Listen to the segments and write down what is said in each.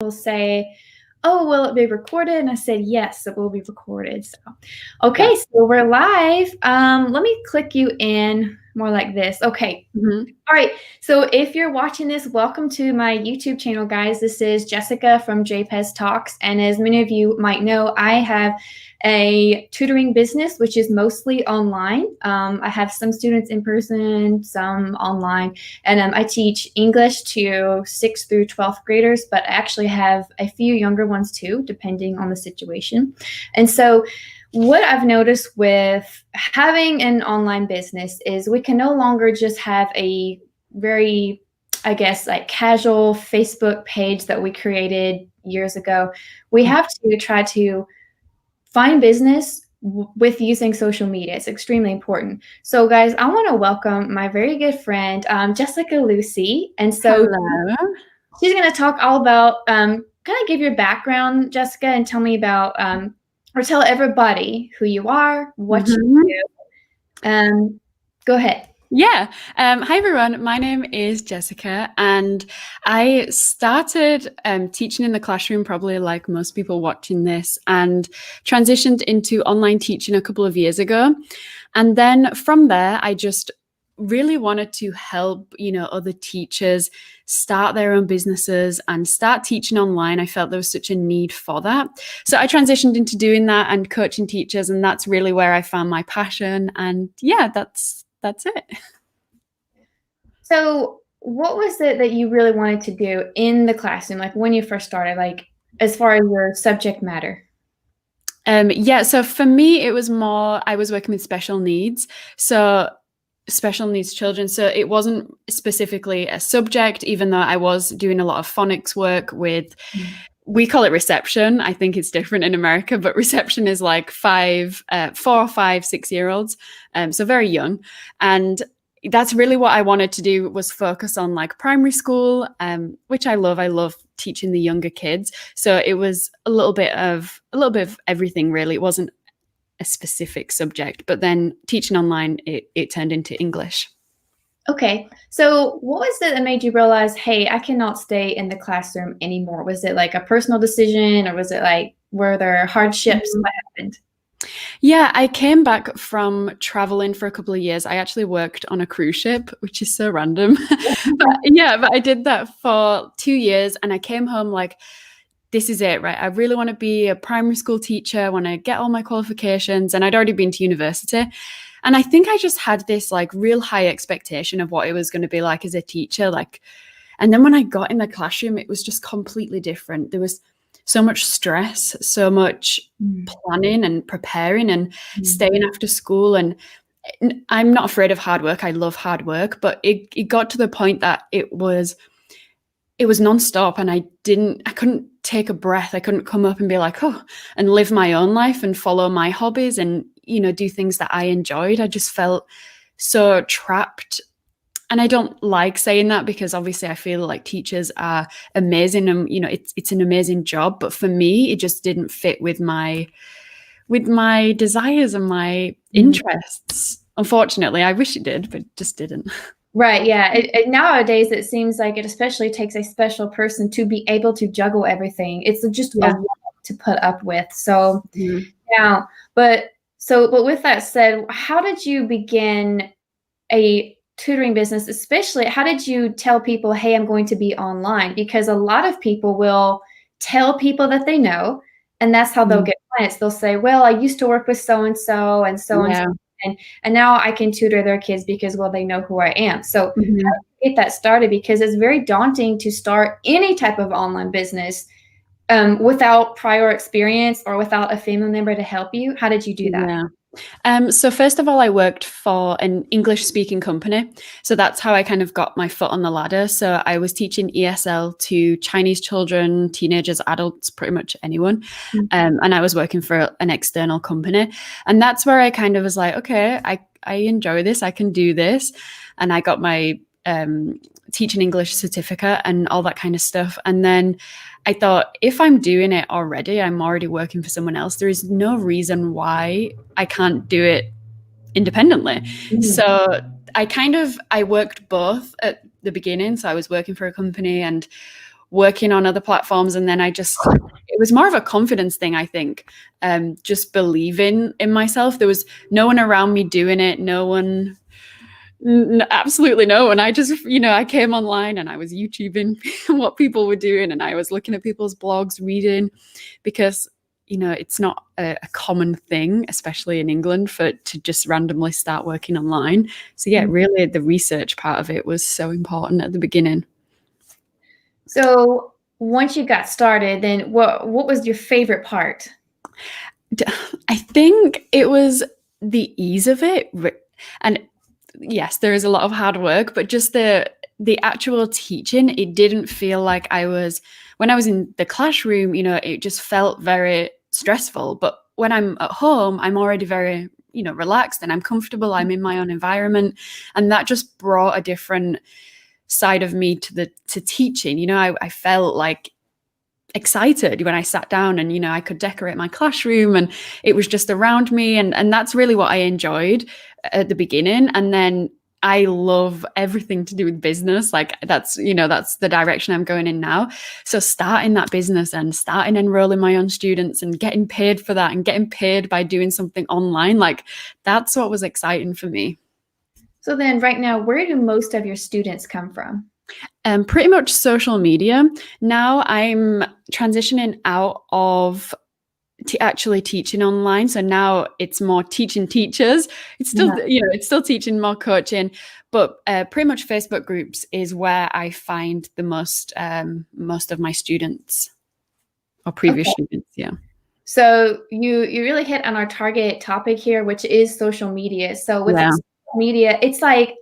will say, "Oh, will it be recorded?" And I said, "Yes, it will be recorded." So, okay, Yeah. so we're live. Let me click you in more like this. Okay. Mm-hmm. All right. So if you're watching this, welcome to my YouTube channel, guys. This is Jessica from JPEZ Talks. And as many of you might know, I have a tutoring business, which is mostly online. I have some students in person, some online, and I teach English to 6th through 12th graders, but I actually have a few younger ones too, depending on the situation. And so what I've noticed with having an online business is we can no longer just have a very, I guess, like casual Facebook page that we created years ago. We have to try to find business with using social media. It's extremely important. So guys, I want to welcome my very good friend, Jessica Lucy. And so Hello. she's going to talk all about, kind of give your background, Jessica, and tell me about, or tell everybody who you are, what you do. Go ahead. Yeah. Hi, everyone. My name is Jessica, and I started teaching in the classroom, probably like most people watching this, and transitioned into online teaching a couple of years ago. And then from there, I just really wanted to help, other teachers start their own businesses and start teaching online. I felt there was such a need for that. So I transitioned into doing that and coaching teachers, and that's really where I found my passion. And yeah, that's it. So what was it that you really wanted to do in the classroom, like when you first started, like as far as your subject matter? Yeah, so for me, it was more, I was working with special needs. So special needs children. So it wasn't specifically a subject, even though I was doing a lot of phonics work with, we call it reception. I think it's different in America, but reception is like 4 or 5, 6-year-olds. So very young. And that's really what I wanted to do, was focus on like primary school, which I love. I love teaching the younger kids. So it was a little bit of everything, really. It wasn't a specific subject, but then teaching online, it turned into English. Okay. So what was it that made you realize, hey, I cannot stay in the classroom anymore? Was it like a personal decision, or was it like, were there hardships? What happened? Yeah, I came back from traveling for a couple of years. I actually worked on a cruise ship, which is so random. but I did that for 2 years, and I came home like, this is it, right? I really want to be a primary school teacher. I want to get all my qualifications, and I'd already been to university. And I think I just had this like real high expectation of what it was going to be like as a teacher. And then when I got in the classroom, it was just completely different. There was so much stress, so much planning and preparing and staying after school. And I'm not afraid of hard work. I love hard work, but it got to the point that it was nonstop, and I couldn't take a breath. I couldn't come up and be like, oh, and live my own life and follow my hobbies and, do things that I enjoyed. I just felt so trapped. And I don't like saying that, because obviously I feel like teachers are amazing and, it's an amazing job. But for me, it just didn't fit with my desires and my interests. Unfortunately, I wish it did, but it just didn't. Right. Yeah. Nowadays, it seems like it especially takes a special person to be able to juggle everything. It's just a lot to put up with. So, yeah. But with that said, how did you begin a tutoring business? Especially, how did you tell people, hey, I'm going to be online? Because a lot of people will tell people that they know, and that's how they'll get clients. They'll say, well, I used to work with so-and-so and so-and-so. And now I can tutor their kids because, well, they know who I am. So how do you get that started? Because it's very daunting to start any type of online business without prior experience or without a family member to help you. How did you do that? So first of all, I worked for an English speaking company. So that's how I kind of got my foot on the ladder. So I was teaching ESL to Chinese children, teenagers, adults, pretty much anyone. And I was working for an external company. And that's where I kind of was like, okay, I enjoy this. I can do this. And I got my teaching English certificate and all that kind of stuff. And then I thought, if I'm doing it already, I'm already working for someone else. There is no reason why I can't do it independently. So I worked both at the beginning. So I was working for a company and working on other platforms. And then it was more of a confidence thing, I think. Just believing in myself. There was no one around me doing it. Absolutely no one. I just, I came online and I was YouTubing what people were doing, and I was looking at people's blogs, reading, because it's not a common thing, especially in England, to just randomly start working online. So yeah, really the research part of it was so important at the beginning. So once you got started, then what was your favorite part? I think it was the ease of it. And yes, there is a lot of hard work, but just the actual teaching, it didn't feel like when I was in the classroom, it just felt very stressful. But when I'm at home, I'm already very, relaxed, and I'm comfortable. I'm in my own environment. And that just brought a different side of me to teaching. I felt like excited when I sat down, and I could decorate my classroom, and it was just around me, and that's really what I enjoyed at the beginning. And then I love everything to do with business. Like that's the direction I'm going in now. So starting that business and starting enrolling my own students and getting paid for that, and getting paid by doing something online, like that's what was exciting for me. So then right now, where do most of your students come from? Pretty much social media. Now I'm transitioning out of actually teaching online. So now it's more teaching teachers. It's still, it's still teaching, more coaching, but pretty much Facebook groups is where I find the most of my students, or previous students. Yeah. So you really hit on our target topic here, which is social media. So with social media, it's like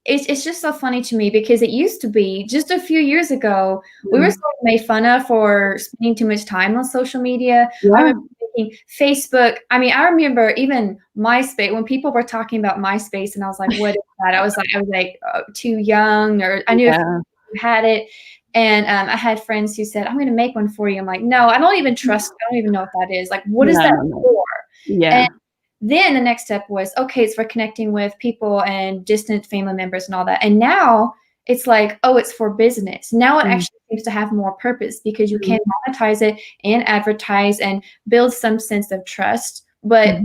it's just so funny to me, because it used to be just a few years ago, we were sort of made fun of for spending too much time on social media. I remember thinking Facebook. I mean, I remember even MySpace, when people were talking about MySpace, and I was like, what is that? I was like too young, or I knew if you had it. And I had friends who said, I'm going to make one for you. I'm like, no, I don't even trust. I don't even know what that is. Like, what is that for? Yeah. And then the next step was, okay, it's for connecting with people and distant family members and all that. And now it's like, oh, it's for business. Now it actually seems to have more purpose, because you can monetize it and advertise and build some sense of trust. But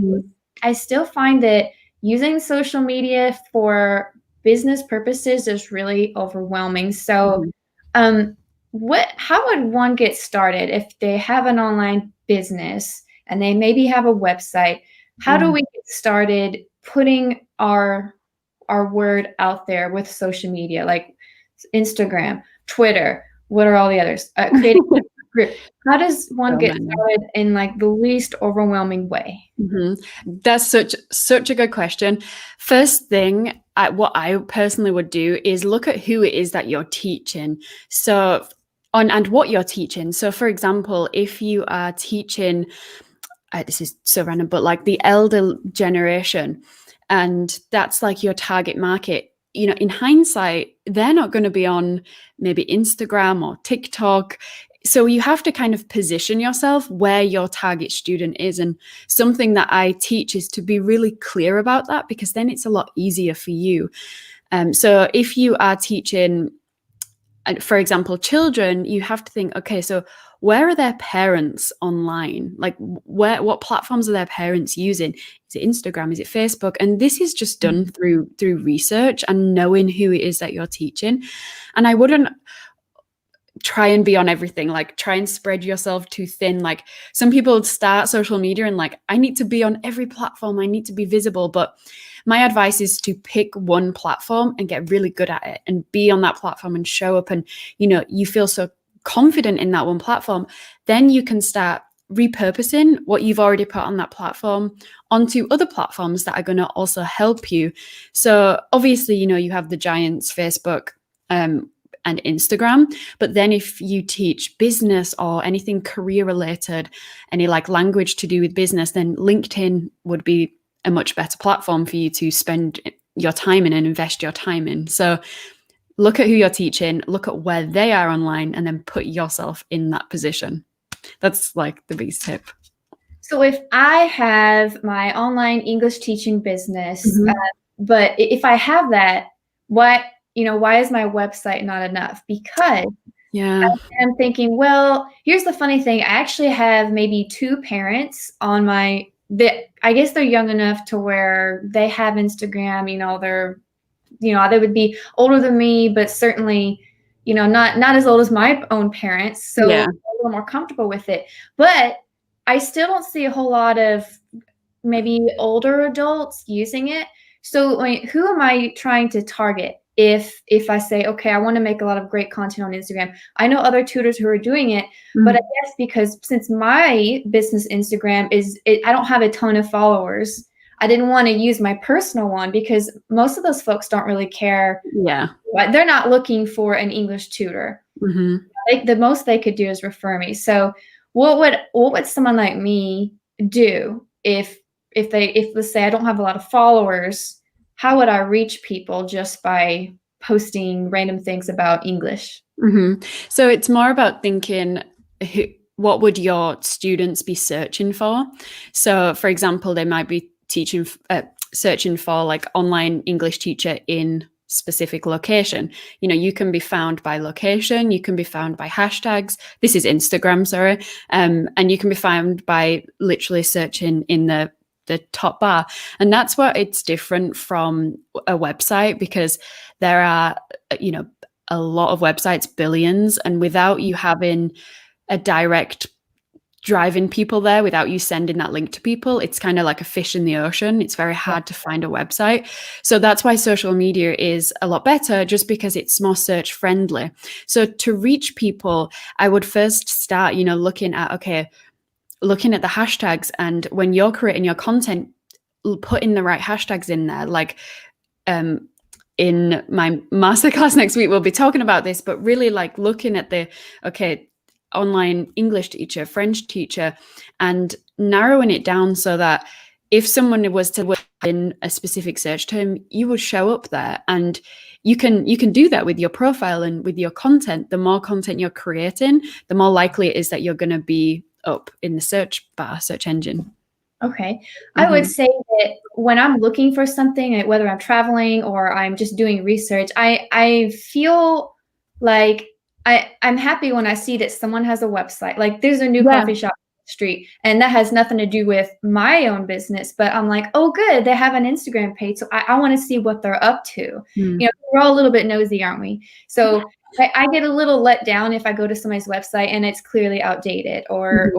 I still find that using social media for business purposes is really overwhelming. So how would one get started if they have an online business and they maybe have a website? How do we get started putting our word out there with social media, like Instagram, Twitter? What are all the others? Creating a group. How does one get started in like the least overwhelming way? That's such a good question. First thing, what I personally would do is look at who it is that you're teaching. So and what you're teaching. So for example, if you are teaching, this is so random, but like the elder generation, and that's like your target market, in hindsight, they're not going to be on maybe Instagram or TikTok. So you have to kind of position yourself where your target student is. And something that I teach is to be really clear about that, because then it's a lot easier for you. So if you are teaching, for example, children, you have to think, okay, so where are their parents online? Like what platforms are their parents using? Is it Instagram? Is it Facebook? And this is just done through research and knowing who it is that you're teaching. And I wouldn't try and be on everything, like try and spread yourself too thin. Like some people start social media and like, I need to be on every platform, I need to be visible. But my advice is to pick one platform and get really good at it and be on that platform and show up. And you feel so confident in that one platform, then you can start repurposing what you've already put on that platform onto other platforms that are going to also help you. So obviously, you have the giants, Facebook, and Instagram. But then if you teach business or anything career related, any like language to do with business, then LinkedIn would be a much better platform for you to spend your time in and invest your time in. So look at who you're teaching, look at where they are online, and then put yourself in that position. That's like the biggest tip. So if I have my online English teaching business, but if I have that, why is my website not enough? Because Yeah. I'm thinking, well, here's the funny thing. I actually have maybe 2 parents on I guess they're young enough to where they have Instagram, they would be older than me, but certainly, not as old as my own parents, so Yeah. a little more comfortable with it. But I still don't see a whole lot of maybe older adults using it. So, I mean, who am I trying to target if I say, okay, I want to make a lot of great content on Instagram? I know other tutors who are doing it, but I guess because since my business Instagram I don't have a ton of followers, I didn't want to use my personal one because most of those folks don't really care. Yeah. They're not looking for an English tutor. The most they could do is refer me. So what would someone like me do if let's say I don't have a lot of followers? How would I reach people just by posting random things about English? So it's more about thinking, what would your students be searching for? So, for example, they might be searching for like online English teacher in specific location. You can be found by location, you can be found by hashtags. This is Instagram, sorry. And you can be found by literally searching in the top bar. And that's what it's different from a website, because there are, a lot of websites, billions, and without you having a direct driving people there, without you sending that link to people, it's kind of like a fish in the ocean. It's very hard to find a website. So that's why social media is a lot better, just because it's more search friendly. So to reach people, I would first start, looking at the hashtags, and when you're creating your content, put in the right hashtags in there. Like, in my masterclass next week, we'll be talking about this, but really like looking at online English teacher, French teacher, and narrowing it down so that if someone was to work in a specific search term, you would show up there. And you can do that with your profile and with your content. The more content you're creating, the more likely it is that you're going to be up in the search engine. Okay. I would say that when I'm looking for something, whether I'm traveling or I'm just doing research, I feel like I'm happy when I see that someone has a website. Like there's a new coffee shop on the street, and that has nothing to do with my own business, but I'm like, oh, good, they have an Instagram page. So I want to see what they're up to. We're all a little bit nosy, aren't we? So I get a little let down if I go to somebody's website and it's clearly outdated, or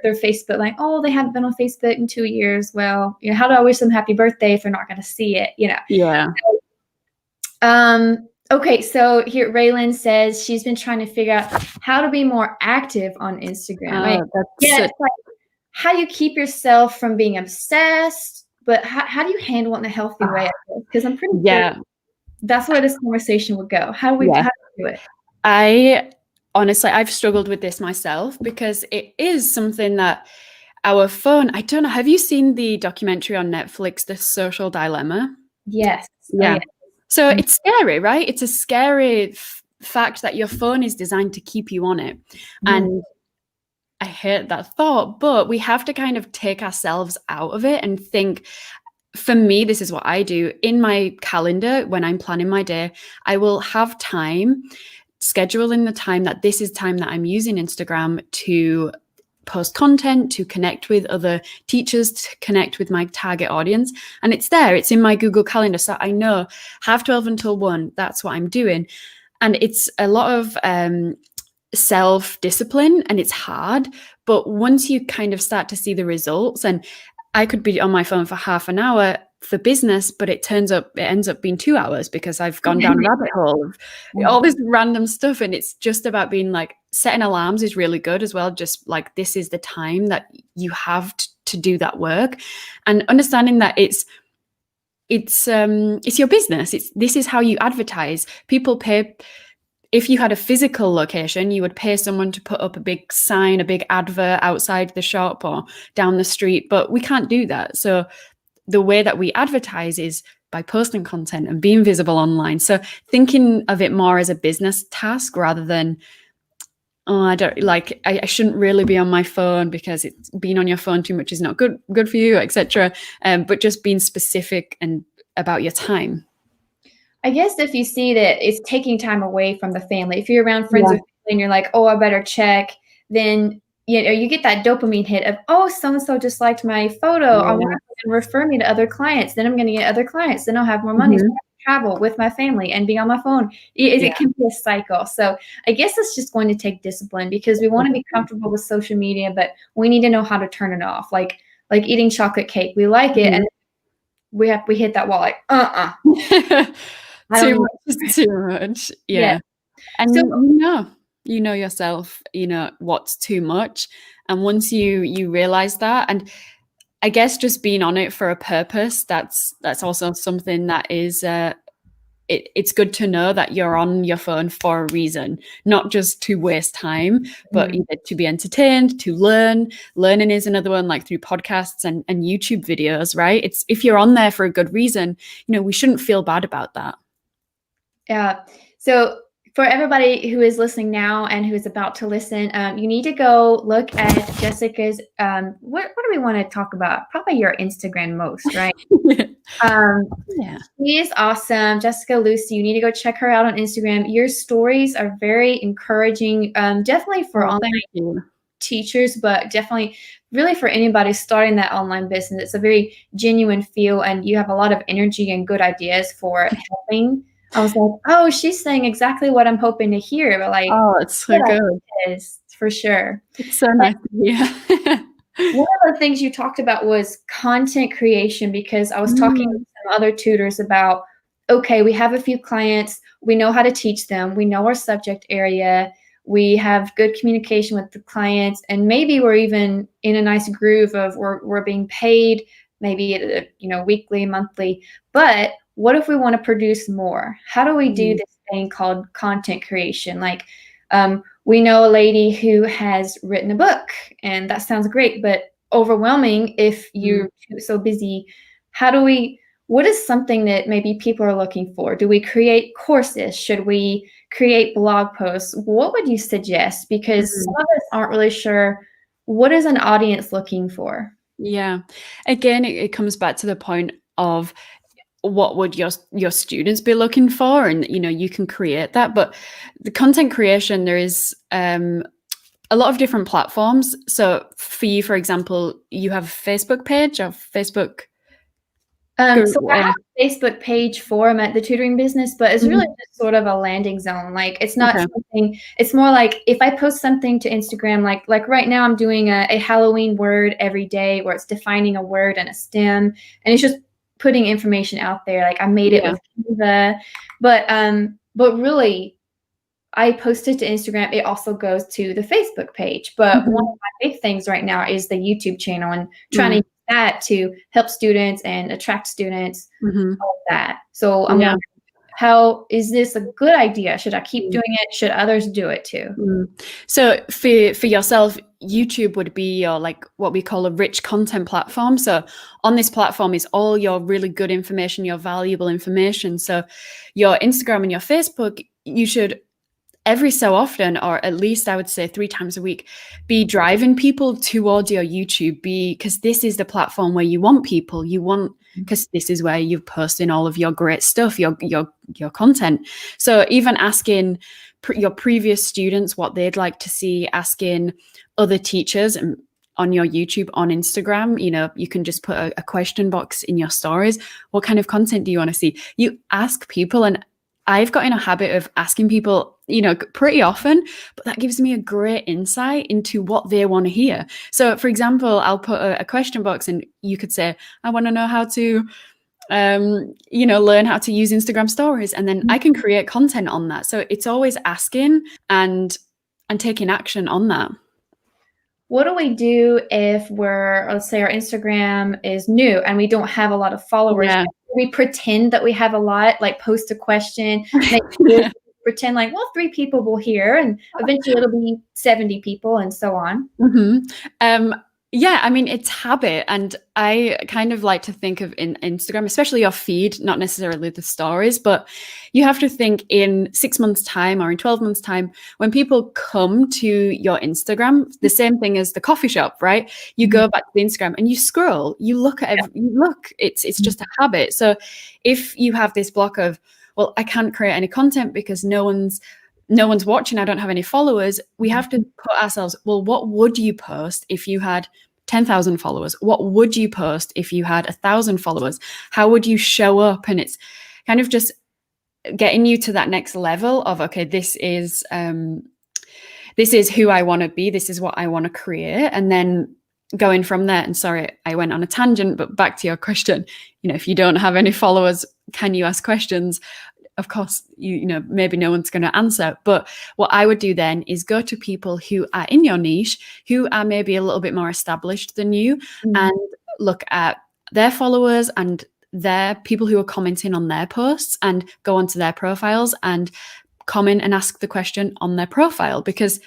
their Facebook, like, oh, they haven't been on Facebook in 2 years. Well, how do I wish them happy birthday if they're not going to see it? Yeah. Okay, so here Raylan says she's been trying to figure out how to be more active on Instagram. It's like, how do you keep yourself from being obsessed, but how do you handle it in a healthy way? Because I'm pretty sure that's where this conversation would go. How do we do it? I've struggled with this myself, because it is something that our phone, I don't know, have you seen the documentary on Netflix, The Social Dilemma? Yes. Yeah. So it's scary, right? It's a scary fact that your phone is designed to keep you on it. And I hate that thought, but we have to kind of take ourselves out of it and think. For me, this is what I do. In my calendar, when I'm planning my day, I will have time, schedule in the time that this is time that I'm using Instagram to post content, to connect with other teachers, to connect with my target audience. And it's there, it's in my Google Calendar. So I know 12:30 until 1, that's what I'm doing. And it's a lot of self-discipline, and it's hard. But once you kind of start to see the results, and I could be on my phone for half an hour for business, but it ends up being 2 hours because I've gone down a rabbit hole of all this random stuff. And it's just about being like, setting alarms is really good as well. Just like, this is the time that you have to do that work, and understanding that it's your business. This is how you advertise. People pay. If you had a physical location, you would pay someone to put up a big sign, a big advert outside the shop or down the street, but we can't do that. So the way that we advertise is by posting content and being visible online. So thinking of it more as a business task rather than, I shouldn't really be on my phone because being on your phone too much is not good for you, etc. But just being specific and about your time. I guess if you see that it's taking time away from the family, if you're around friends or and you're like, oh, I better check, then you get that dopamine hit of, oh, so-and-so just liked my photo. I want them to refer me to other clients. Then I'm going to get other clients. Then I'll have more money. So I can travel with my family and be on my phone. It can be a cycle. So I guess it's just going to take discipline, because we want to be comfortable with social media, but we need to know how to turn it off. Like eating chocolate cake. We like it, and we hit that wall like, too much. Yeah. And so, you know yourself, what's too much. And once you realize that, and I guess just being on it for a purpose, that's also something that is it's good to know that you're on your phone for a reason, not just to waste time, but either to be entertained, to learn. Learning is another one, like through podcasts and YouTube videos, right? It's, if you're on there for a good reason, we shouldn't feel bad about that. Yeah. So for everybody who is listening now and who is about to listen, you need to go look at Jessica's, what do we want to talk about? Probably your Instagram most, right? She is awesome. Jessica Lucy, you need to go check her out on Instagram. Your stories are very encouraging, definitely for online teachers, but definitely really for anybody starting that online business. It's a very genuine feel, and you have a lot of energy and good ideas for helping. I was like, oh, she's saying exactly what I'm hoping to hear. But like, oh, it's so good. It is, for sure. It's so nice to hear. One of the things you talked about was content creation, because I was talking with some other tutors about, okay, we have a few clients, we know how to teach them, we know our subject area, we have good communication with the clients, and maybe we're even in a nice groove of we're being paid, maybe weekly, monthly, but what if we want to produce more? How do we do this thing called content creation? Like, we know a lady who has written a book, and that sounds great, but overwhelming if you're so busy. What is something that maybe people are looking for? Do we create courses? Should we create blog posts? What would you suggest? Because some of us aren't really sure, what is an audience looking for? Yeah. Again, it comes back to the point of, what would your students be looking for? And you can create that. But the content creation, there is a lot of different platforms. So for you, for example, you have a Facebook page or Facebook. So I have a Facebook page for the tutoring business, but it's really just sort of a landing zone. Like, it's not something, it's more like if I post something to Instagram, like right now I'm doing a Halloween word every day, where it's defining a word and a stem, and it's just putting information out there. Like, I made it with Canva, but really, I post it to Instagram. It also goes to the Facebook page. But one of my big things right now is the YouTube channel, and trying to use that to help students and attract students, all of that. So I'm wondering, how is this a good idea? Should I keep doing it? Should others do it too? So for yourself, YouTube would be your, like, what we call a rich content platform. So on this platform is all your really good information, your valuable information. So your Instagram and your Facebook, you should every so often, or at least I would say 3 times a week, be driving people towards your YouTube, because this is the platform where you want people. Because this is where you're posting all of your great stuff, your content. So even asking your previous students what they'd like to see, asking other teachers on your YouTube, on Instagram, you can just put a question box in your stories. What kind of content do you want to see? You ask people, and I've got in a habit of asking people, pretty often, but that gives me a great insight into what they want to hear. So for example, I'll put a question box, and you could say, I want to know how to, learn how to use Instagram stories. And then I can create content on that. So it's always asking and taking action on that. What do we do if let's say our Instagram is new and we don't have a lot of followers? Yeah. We pretend that we have a lot, like post a question, pretend like, well, 3 people will hear, and eventually it'll be 70 people, and so on. Yeah, I mean, it's habit. And I kind of like to think of in Instagram, especially your feed, not necessarily the stories, but you have to think in 6 months' time or in 12 months' time, when people come to your Instagram, the same thing as the coffee shop, right? You go back to the Instagram and you scroll, you look at it's just a habit. So if you have this block of, well, I can't create any content because no one's no one's watching, I don't have any followers, we have to put ourselves, well, what would you post if you had 10,000 followers? What would you post if you had 1,000 followers? How would you show up? And it's kind of just getting you to that next level of, okay, this is who I want to be. This is what I want to create. And then going from there. And sorry, I went on a tangent, but back to your question, if you don't have any followers, can you ask questions? Of course, maybe no one's going to answer. But what I would do then is go to people who are in your niche, who are maybe a little bit more established than you, and look at their followers and their people who are commenting on their posts, and go onto their profiles and comment and ask the question on their profile. Because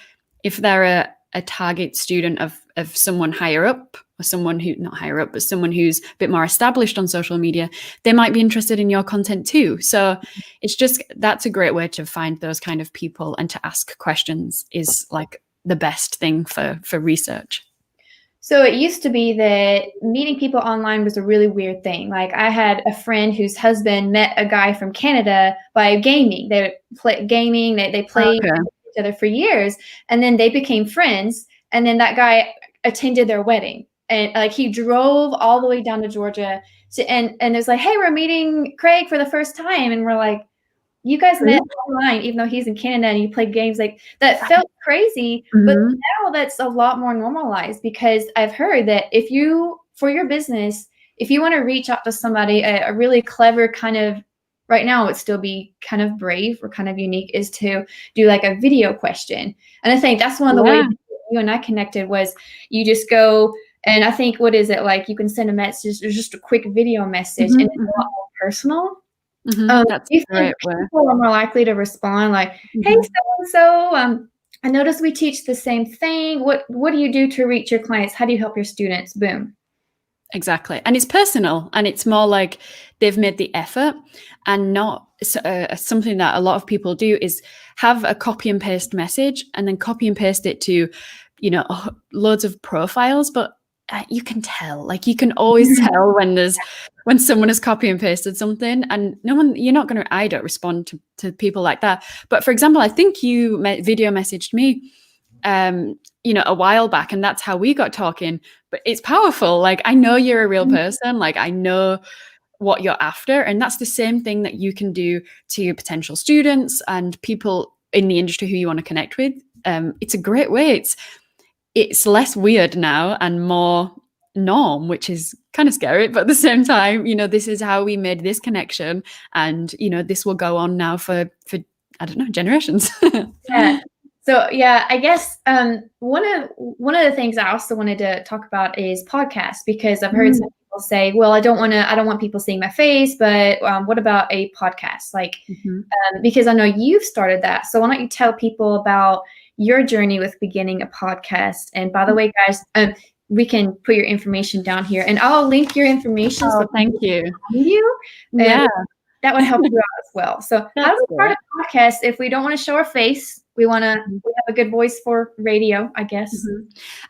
if they're a target student of someone higher up, or someone who, not higher up, but someone who's a bit more established on social media, they might be interested in your content too. So it's just, that's a great way to find those kind of people, and to ask questions is like the best thing for research. So it used to be that meeting people online was a really weird thing. Like, I had a friend whose husband met a guy from Canada by gaming. They played gaming. They played with each other for years, and then they became friends. And then that guy attended their wedding, and like he drove all the way down to Georgia and it was like, hey, we're meeting Craig for the first time, and we're like, you guys met online, even though he's in Canada and you play games. Like, that felt crazy, but now that's a lot more normalized, because I've heard that for your business, if you want to reach out to somebody, a really clever kind of, right now it would still be kind of brave or kind of unique, is to do like a video question. And I think that's one of the ways you and I connected, was you just go, and I think, what is it, like, you can send a message, there's just a quick video message, and it's a lot more personal. That's do you right. think people are more likely to respond like, hey, so-and-so, I noticed we teach the same thing. What do you do to reach your clients? How do you help your students? Boom. Exactly. And it's personal, and it's more like they've made the effort, and not something that a lot of people do is have a copy and paste message and then copy and paste it to, loads of profiles. But you can tell, like, you can always tell when someone has copy and pasted something, and I don't respond to people like that. But for example, I think you video messaged me, a while back, and that's how we got talking. But it's powerful. Like, I know you're a real person. Like, I know what you're after. And that's the same thing that you can do to potential students and people in the industry who you want to connect with. It's a great way. It's less weird now and more norm, which is kind of scary, but at the same time, this is how we made this connection, and this will go on now for I don't know, generations. Yeah. So yeah, I guess one of the things I also wanted to talk about is podcasts, because I've heard some people say, well, I don't want people seeing my face, but what about a podcast? Like, because I know you've started that. So why don't you tell people about your journey with beginning a podcast? And by the way, guys, we can put your information down here, and I'll link your information. Oh, thank you. Yeah, that would help you out as well. So how do we start a podcast if we don't want to show our face? We have a good voice for radio, I guess.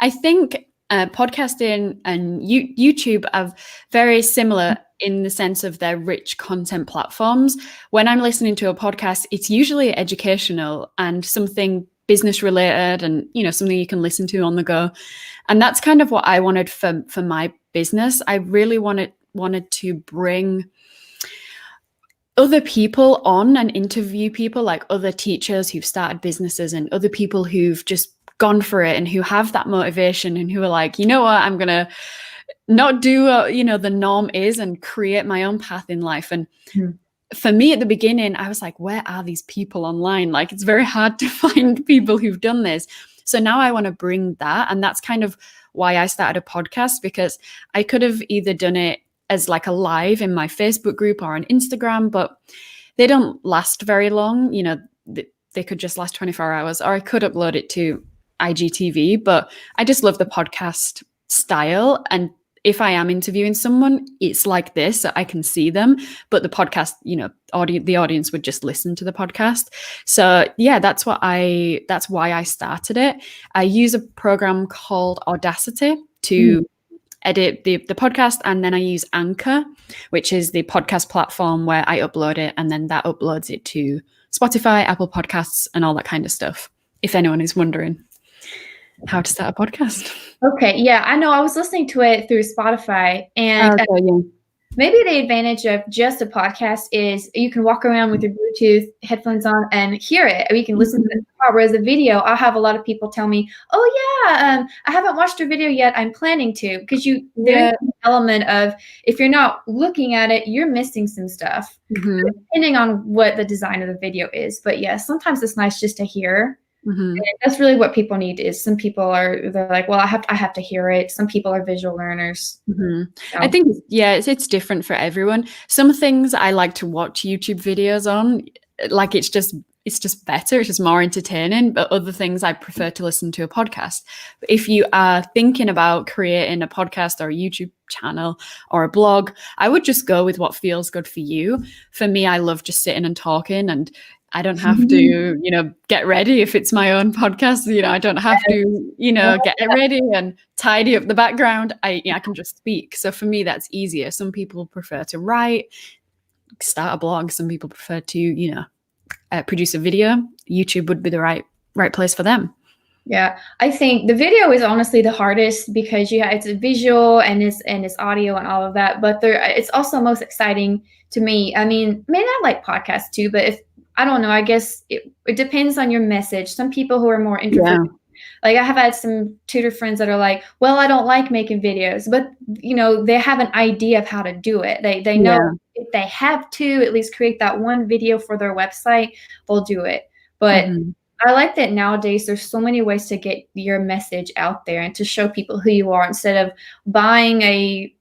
I think podcasting and YouTube are very similar in the sense of their rich content platforms. When I'm listening to a podcast, it's usually educational and something business related, and something you can listen to on the go. And that's kind of what I wanted for my business. I really wanted to bring other people on and interview people, like other teachers who've started businesses and other people who've just gone for it and who have that motivation and who are like, you know what, I'm gonna not do what the norm is and create my own path in life. And for me at the beginning, I was like, where are these people online? Like, it's very hard to find people who've done this. So now I want to bring that, and that's kind of why I started a podcast, because I could have either done it as like a live in my Facebook group or on Instagram, but they don't last very long. They could just last 24 hours, or I could upload it to IGTV, but I just love the podcast style. And if I am interviewing someone, it's like this, so I can see them, but the podcast, the audience would just listen to the podcast. So yeah, that's why I started it. I use a program called Audacity to edit the podcast, and then I use Anchor, which is the podcast platform where I upload it, and then that uploads it to Spotify, Apple Podcasts, and all that kind of stuff, if anyone is wondering how to start a podcast. Okay, yeah, I know. I was listening to it through Spotify, and maybe the advantage of just a podcast is you can walk around with your Bluetooth headphones on and hear it, or you can listen to it. Whereas a video, I'll have a lot of people tell me, "Oh yeah, I haven't watched your video yet. I'm planning to," because there's an element of, if you're not looking at it, you're missing some stuff, depending on what the design of the video is. But yeah, sometimes it's nice just to hear. And that's really what people need. Is some people they're like, well, I have to hear it. Some people are visual learners. So. I think it's different for everyone. Some things I like to watch YouTube videos on, like it's just better, it's just more entertaining. But other things I prefer to listen to a podcast. But if you are thinking about creating a podcast or a YouTube channel or a blog, I would just go with what feels good for you. For me, I love just sitting and talking, and I don't have to, get ready if it's my own podcast. I don't have to, get ready and tidy up the background. I can just speak. So for me, that's easier. Some people prefer to write, start a blog. Some people prefer to, produce a video. YouTube would be the right place for them. Yeah, I think the video is honestly the hardest because it's a visual and it's audio and all of that. But it's also most exciting to me. I mean, I like podcasts too, but I don't know, I guess it depends on your message. Some people who are more introverted, like I have had some tutor friends that are like, well, I don't like making videos, but they have an idea of how to do it. They know if they have to at least create that one video for their website, they'll do it. But I like that nowadays there's so many ways to get your message out there and to show people who you are, instead of buying a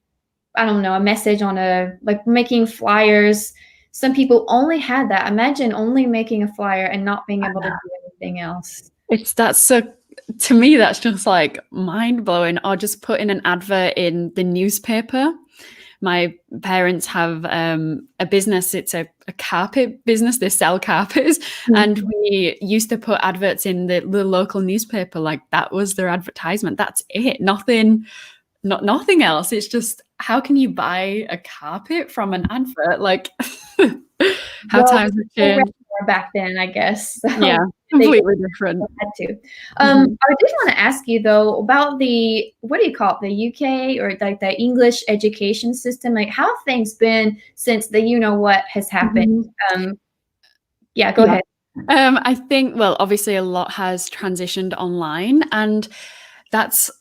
message on like making flyers. Some people only had that. Imagine only making a flyer and not being able to do anything else. To me, that's just like mind blowing. Or just putting an advert in the newspaper. My parents have a business. It's a carpet business. They sell carpets. And we used to put adverts in the local newspaper. Like that was their advertisement. That's it. Nothing else. It's just, how can you buy a carpet from an advert? Like times have changed back then, I guess. So yeah, completely different. Had to. I did want to ask you though about what do you call it, the UK or like the English education system? Like, how have things been since the what has happened? Go ahead. I think, well, obviously a lot has transitioned online, and that's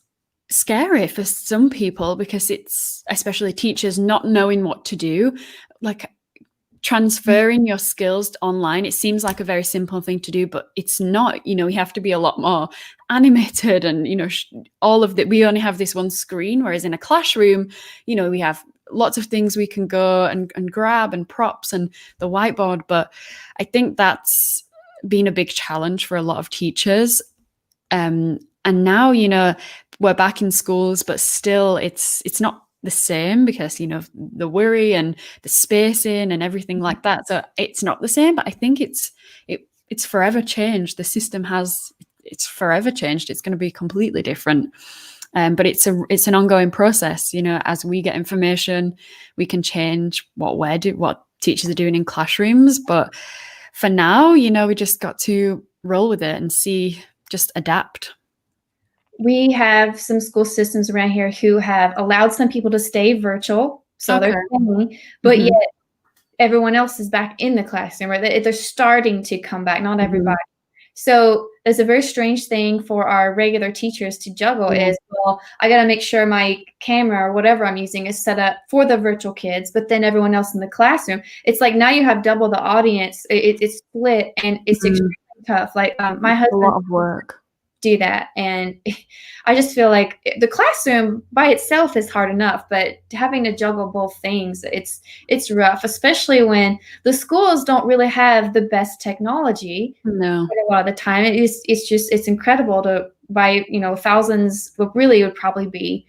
scary for some people because it's, especially teachers, not knowing what to do. Like transferring your skills online, it seems like a very simple thing to do, but it's not. We have to be a lot more animated, and all of that. We only have this one screen, whereas in a classroom, we have lots of things we can go and grab, and props and the whiteboard. But I think that's been a big challenge for a lot of teachers. And now, we're back in schools, but still it's not the same because, the worry and the spacing and everything like that. So it's not the same, but I think it's forever changed. The system it's forever changed. It's going to be completely different. But it's an ongoing process. As we get information, we can change what teachers are doing in classrooms. But for now, we just got to roll with it and just adapt. We have some school systems around here who have allowed some people to stay virtual, so they're staying, but yet everyone else is back in the classroom, right? They're starting to come back, not everybody. So it's a very strange thing for our regular teachers to juggle is, well, I got to make sure my camera or whatever I'm using is set up for the virtual kids, but then everyone else in the classroom, it's like now you have double the audience. It's split, and it's extremely tough. Like my husband, a lot of work. Do that, and I just feel like the classroom by itself is hard enough, but having to juggle both things, it's rough, especially when the schools don't really have the best technology. No, a lot of the time it's incredible to buy thousands, but really it would probably be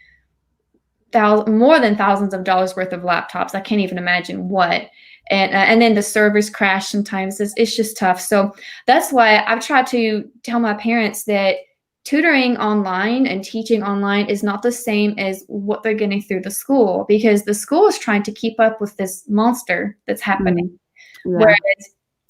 more than thousands of dollars worth of laptops. I can't even imagine what. And then the servers crash sometimes. It's just tough. So that's why I've tried to tell my parents that tutoring online and teaching online is not the same as what they're getting through the school, because the school is trying to keep up with this monster that's happening. Whereas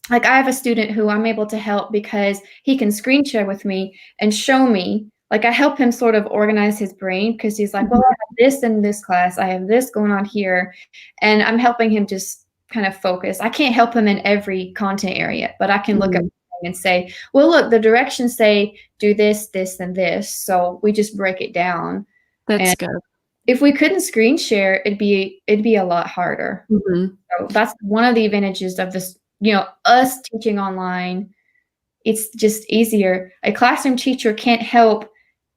like I have a student who I'm able to help because he can screen share with me and show me. Like I help him sort of organize his brain because he's like, well, I have this in this class, I have this going on here, and I'm helping him just kind of focus. I can't help him in every content area, but I can look at and say, well, look, the directions say do this, this, and this. So we just break it down. That's And good. if we couldn't screen share, it'd be a lot harder. So that's one of the advantages of this, us teaching online. It's just easier. A classroom teacher can't help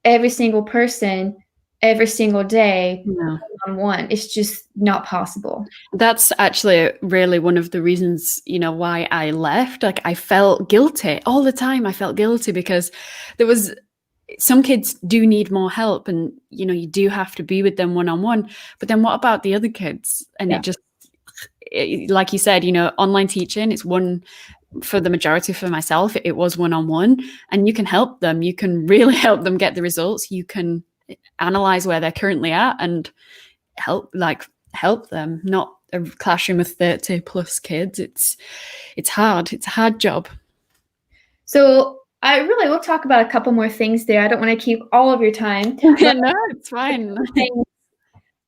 every single person every single day No. on one. It's just not possible. That's actually really one of the reasons, why I left. Like I felt guilty all the time. I felt guilty because there was some kids do need more help, and you do have to be with them one-on-one. But then what about the other kids? And like you said, online teaching, it's one for the majority. For myself, it was one-on-one, and you can help them. You can really help them get the results. You can analyze where they're currently at and help them, not a classroom of 30 plus kids. It's hard. It's a hard job. So we'll talk about a couple more things there. I don't want to keep all of your time. No, it's fine.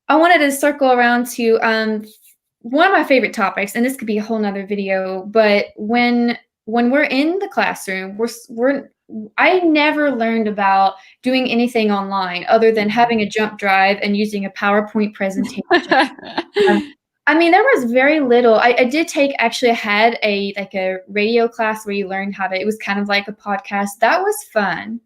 I wanted to circle around to one of my favorite topics, and this could be a whole nother video, but when we're in the classroom, I never learned about doing anything online other than having a jump drive and using a PowerPoint presentation. There was very little. I had a radio class where you learned it was kind of like a podcast. That was fun.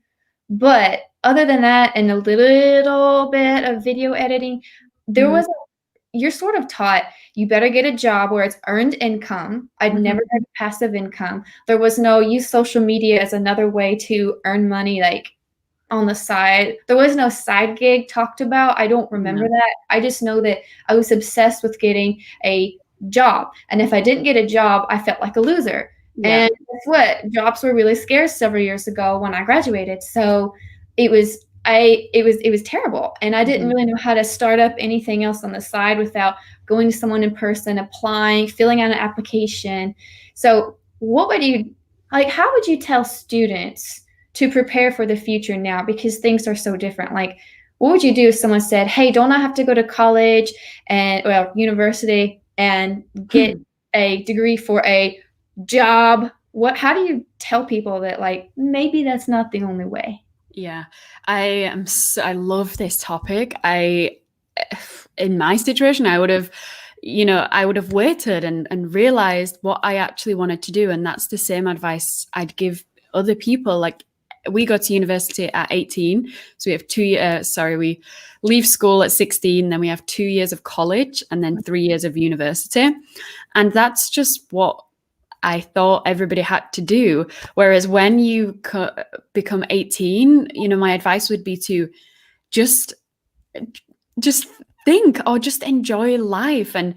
But other than that, and a little bit of video editing, you're sort of taught you better get a job where it's earned income. I'd never had passive income. There was no use social media as another way to earn money, like on the side. There was no side gig talked about. I don't remember that. I just know that I was obsessed with getting a job. And if I didn't get a job, I felt like a loser. Yeah. And guess what? Jobs were really scarce several years ago when I graduated. So it was terrible. And I didn't really know how to start up anything else on the side without going to someone in person, applying, filling out an application. So how would you tell students to prepare for the future now, because things are so different? Like, what would you do if someone said, hey, don't I have to go to college university and get a degree for a job? How do you tell people that maybe that's not the only way? Yeah, I love this topic. In my situation, I would have waited and realized what I actually wanted to do. And that's the same advice I'd give other people. Like, we go to university at 18. So we have 2 years, we leave school at 16, then we have 2 years of college and then 3 years of university. And that's just what I thought everybody had to do. Whereas when you become 18, my advice would be to just think, or just enjoy life and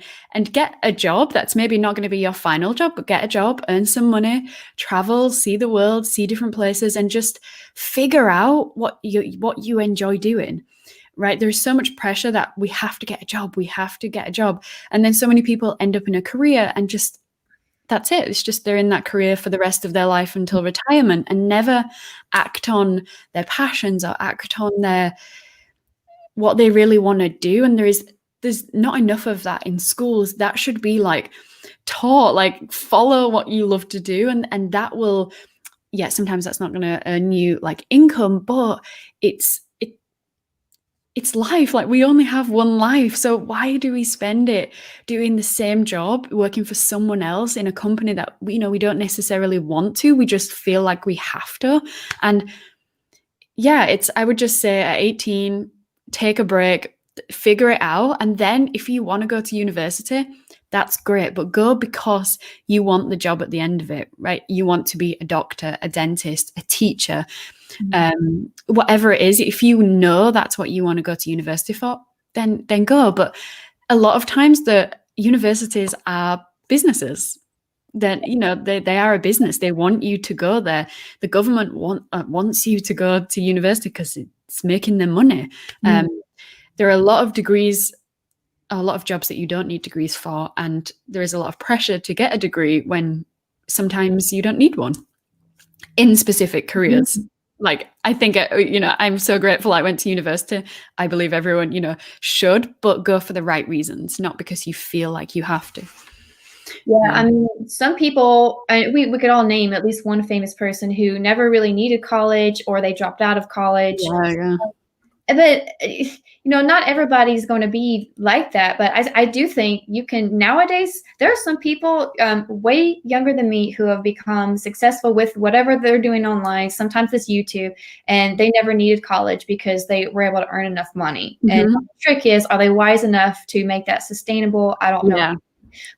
get a job that's maybe not going to be your final job, but get a job, earn some money, travel, see the world, see different places, and just figure out what you enjoy doing. Right? There's so much pressure that we have to get a job. And then so many people end up in a career and just, that's it. It's just they're in that career for the rest of their life until retirement, and never act on their passions or act on what they really want to do. And there's not enough of that in schools. That should be taught, follow what you love to do, and that will, sometimes that's not going to earn you income, but it's life. We only have one life. So why do we spend it doing the same job, working for someone else in a company that we don't necessarily want to? We just feel like we have to. And I would just say at 18, take a break, figure it out. And then if you want to go to university, that's great, but go because you want the job at the end of it, right? You want to be a doctor, a dentist, a teacher, whatever it is. If you know that's what you want to go to university for, then go. But a lot of times the universities are businesses. Then they are a business. They want you to go there. The government wants you to go to university because it's making them money. There are a lot of degrees, a lot of jobs that you don't need degrees for, and there is a lot of pressure to get a degree when sometimes you don't need one in specific careers. Like, I think, I'm so grateful I went to university. I believe everyone, should, but go for the right reasons, not because you feel like you have to. Yeah, I mean, some people, we could all name at least one famous person who never really needed college, or they dropped out of college. Yeah. But, not everybody's going to be like that. But I do think you can, nowadays, there are some people way younger than me who have become successful with whatever they're doing online. Sometimes it's YouTube, and they never needed college because they were able to earn enough money. Mm-hmm. And the trick is, are they wise enough to make that sustainable? I don't know. Yeah.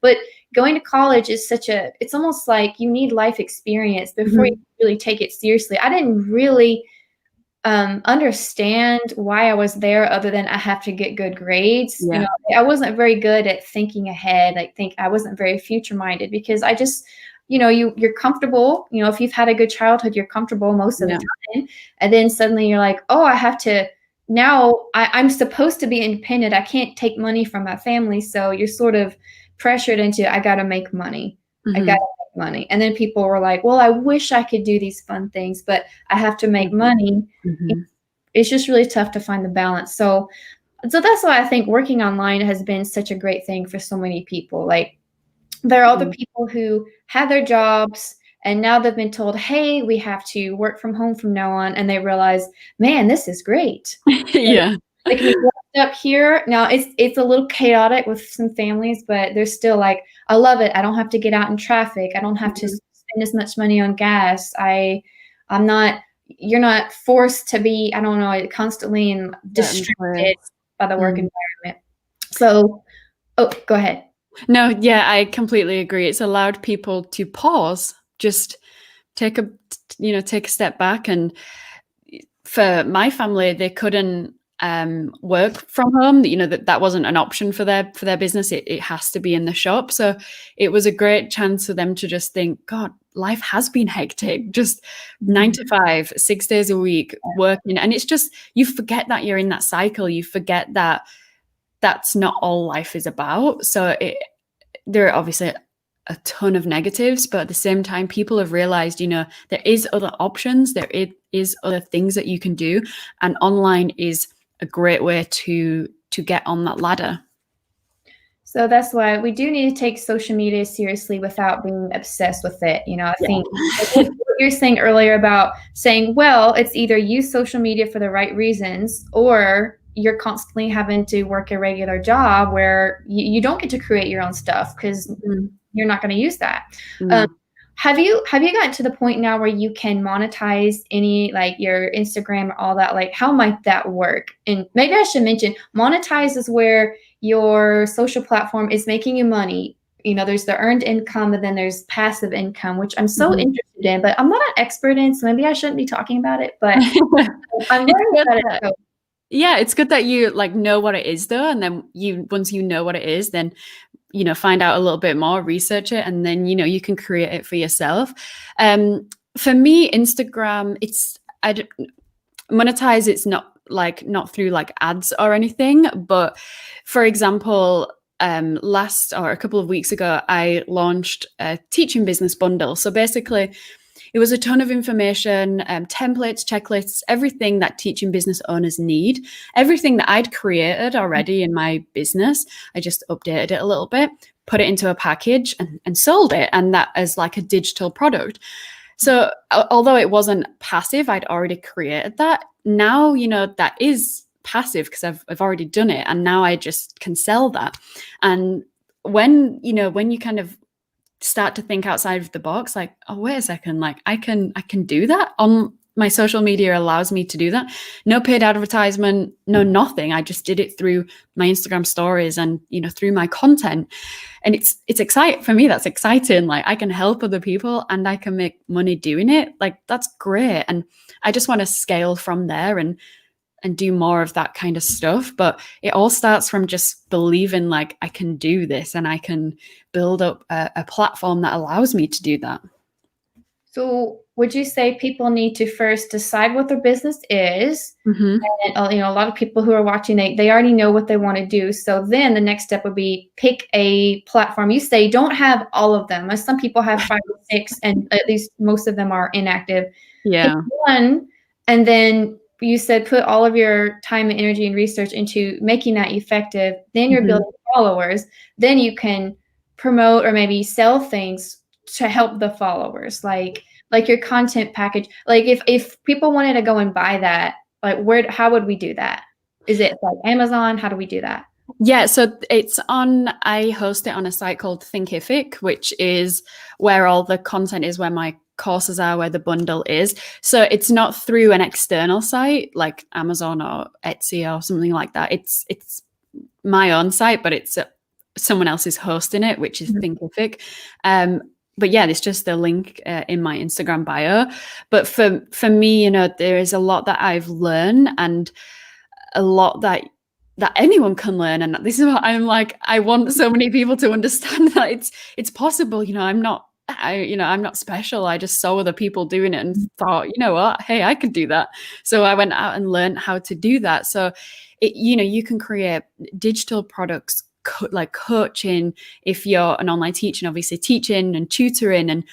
But going to college is it's almost like you need life experience before you really take it seriously. I didn't really understand why I was there, other than I have to get good grades. Yeah. I wasn't very good at thinking ahead. I wasn't very future minded, because I just, you're comfortable. If you've had a good childhood, you're comfortable most of the time. And then suddenly you're like, oh, I have to, now I'm supposed to be independent. I can't take money from my family. So you're sort of pressured into, I got to make money. I got to make money. And then people were like, well, I wish I could do these fun things, but I have to make money. It's just really tough to find the balance. So that's why I think working online has been such a great thing for so many people. Like, there are other people who had their jobs, and now they've been told, hey, we have to work from home from now on. And they realize, man, this is great. Yeah. They can be locked up here. Now it's a little chaotic with some families, but they're still like, I love it. I don't have to get out in traffic. I don't have to spend as much money on gas. You're not forced to be, I don't know, constantly and distracted by the work environment. So, go ahead. No, yeah, I completely agree. It's allowed people to pause, just take a step back. And for my family, they couldn't work from home. That wasn't an option for their business. It has to be in the shop. So it was a great chance for them to just think, God, life has been hectic, just 9 to 5, 6 days a week working. And it's just, you forget that you're in that cycle. You forget that that's not all life is about. So there are obviously a ton of negatives, but at the same time, people have realized, there is other options. There is other things that you can do. And online is a great way to get on that ladder. So that's why we do need to take social media seriously without being obsessed with it. I think what you're saying earlier about saying, well, it's either use social media for the right reasons, or you're constantly having to work a regular job where you don't get to create your own stuff because you're not going to use that. Have you gotten to the point now where you can monetize any, like your Instagram or all that? Like, how might that work? And maybe I should mention, monetize is where your social platform is making you money. There's the earned income, and then there's passive income, which I'm so interested in, but I'm not an expert in, so maybe I shouldn't be talking about it, but I'm learning about it. So. Yeah, it's good that you know what it is though. And then once you know what it is, then find out a little bit more, research it, and then, you can create it for yourself. For me, Instagram, monetize. It's not through ads or anything, but for example, a couple of weeks ago, I launched a teaching business bundle. So basically, it was a ton of information, templates, checklists, everything that teaching business owners need, everything that I'd created already in my business. I just updated it a little bit, put it into a package and sold it. And that as a digital product. So although it wasn't passive, I'd already created that. Now, that is passive because I've already done it. And now I just can sell that. And when you kind of start to think outside of the box, like, oh, wait a second, I can do that on my social media, allows me to do that. No paid advertisement, no nothing. I just did it through my Instagram stories and through my content. And it's exciting for me. That's exciting. I can help other people and I can make money doing it. That's great. And I just want to scale from there and do more of that kind of stuff. But it all starts from just believing I can do this and I can build up a platform that allows me to do that. So would you say people need to first decide what their business is? Mhm. And a lot of people who are watching, they already know what they want to do. So then the next step would be pick a platform. You say don't have all of them. Some people have 5 or 6, and at least most of them are inactive. Pick Yeah. one, and then you said put all of your time and energy and research into making that effective. Then you're Mhm. building followers. Then you can promote or maybe sell things to help the followers, like your content package. Like if people wanted to go and buy that, like how would we do that? Is it like Amazon? How do we do that? Yeah, so I host it on a site called Thinkific, which is where all the content is, where my courses are, where the bundle is. So it's not through an external site like Amazon or Etsy or something like that. It's my own site, but it's someone else is hosting it, which is Thinkific. But yeah, it's just the link in my Instagram bio. But for me, there is a lot that I've learned, and a lot that anyone can learn. And this is what I'm like, I want so many people to understand that it's possible. I'm not special. I just saw other people doing it and thought, you know what, hey, I could do that. So I went out and learned how to do that. So you can create digital products like coaching, if you're an online teacher, and obviously teaching and tutoring and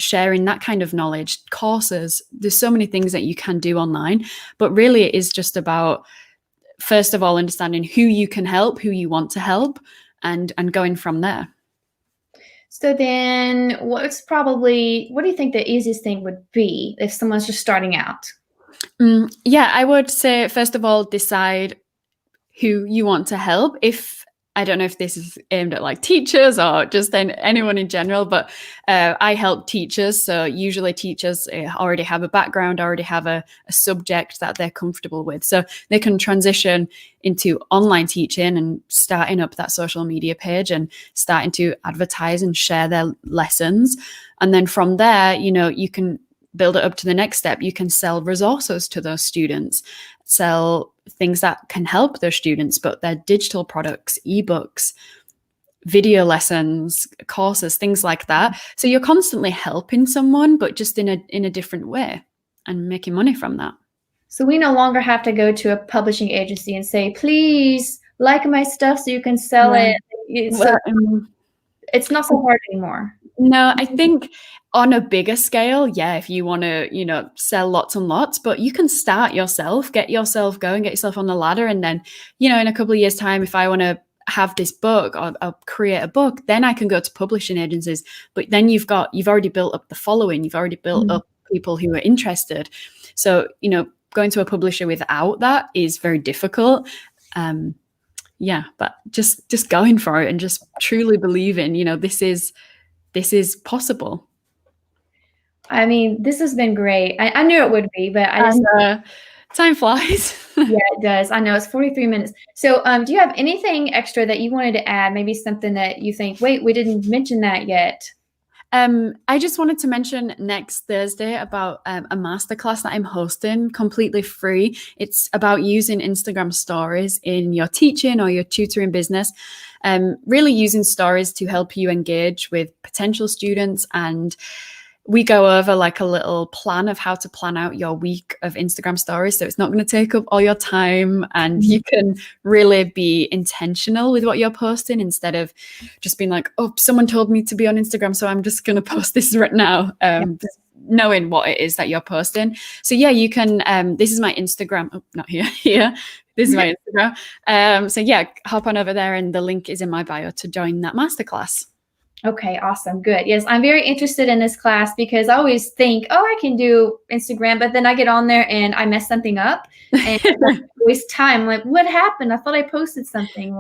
sharing that kind of knowledge, courses. There's so many things that you can do online, but really it is just about, first of all, understanding who you can help, who you want to help, and going from there. So then what do you think the easiest thing would be if someone's just starting out? Yeah, I would say, first of all, decide who you want to help. I don't know if this is aimed at like teachers or just anyone in general, but I help teachers. So usually teachers already have a background, already have a subject that they're comfortable with. So they can transition into online teaching and starting up that social media page and starting to advertise and share their lessons. And then from there, you can build it up to the next step. You can sell resources to those students, sell things that can help those students, but they're digital products, ebooks, video lessons, courses, things like that. So you're constantly helping someone, but just in a different way, and making money from that. So we no longer have to go to a publishing agency and say, please like my stuff so you can sell it. It's not so hard anymore. No, I think on a bigger scale, yeah, if you want to, sell lots and lots, but you can start yourself, get yourself going, get yourself on the ladder. And then, in a couple of years' time, if I want to have this book or create a book, then I can go to publishing agencies. But then you've already built up the following, you've already built up people who are interested. So, going to a publisher without that is very difficult. Yeah, but just going for it and just truly believing, this is possible. I mean, this has been great. I knew it would be, but time flies. Yeah, it does. I know it's 43 minutes. So do you have anything extra that you wanted to add? Maybe something that you think, wait, we didn't mention that yet. I just wanted to mention next Thursday about a masterclass that I'm hosting, completely free. It's about using Instagram stories in your teaching or your tutoring business. Really using stories to help you engage with potential students, and we go over like a little plan of how to plan out your week of Instagram stories. So it's not going to take up all your time, and you can really be intentional with what you're posting instead of just being like, oh, someone told me to be on Instagram, so I'm just going to post this right now. Knowing what it is that you're posting. So yeah, you can, this is my Instagram. Oh, not here. This is my Instagram. So yeah, hop on over there and the link is in my bio to join that masterclass. Okay, awesome. Good. Yes, I'm very interested in this class because I always think, oh, I can do Instagram, but then I get on there and I mess something up and waste time. I'm like, what happened? I thought I posted something.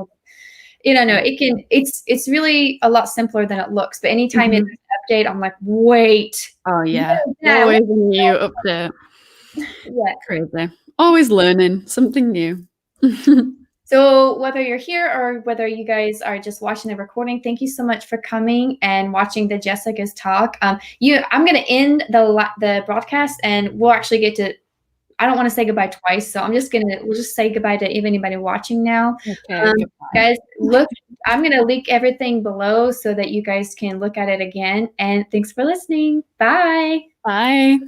No, it's really a lot simpler than it looks. But anytime it's an update, I'm like, wait. Oh yeah. Always a new update. Yeah. Crazy. Always learning something new. So whether you're here or whether you guys are just watching the recording, thank you so much for coming and watching the Jessica's talk. I'm going to end the broadcast, and we'll actually get to I don't want to say goodbye twice, so we'll just say goodbye to anybody watching now. Okay, goodbye. Guys, look, I'm gonna link everything below so that you guys can look at it again. And thanks for listening. Bye. Bye.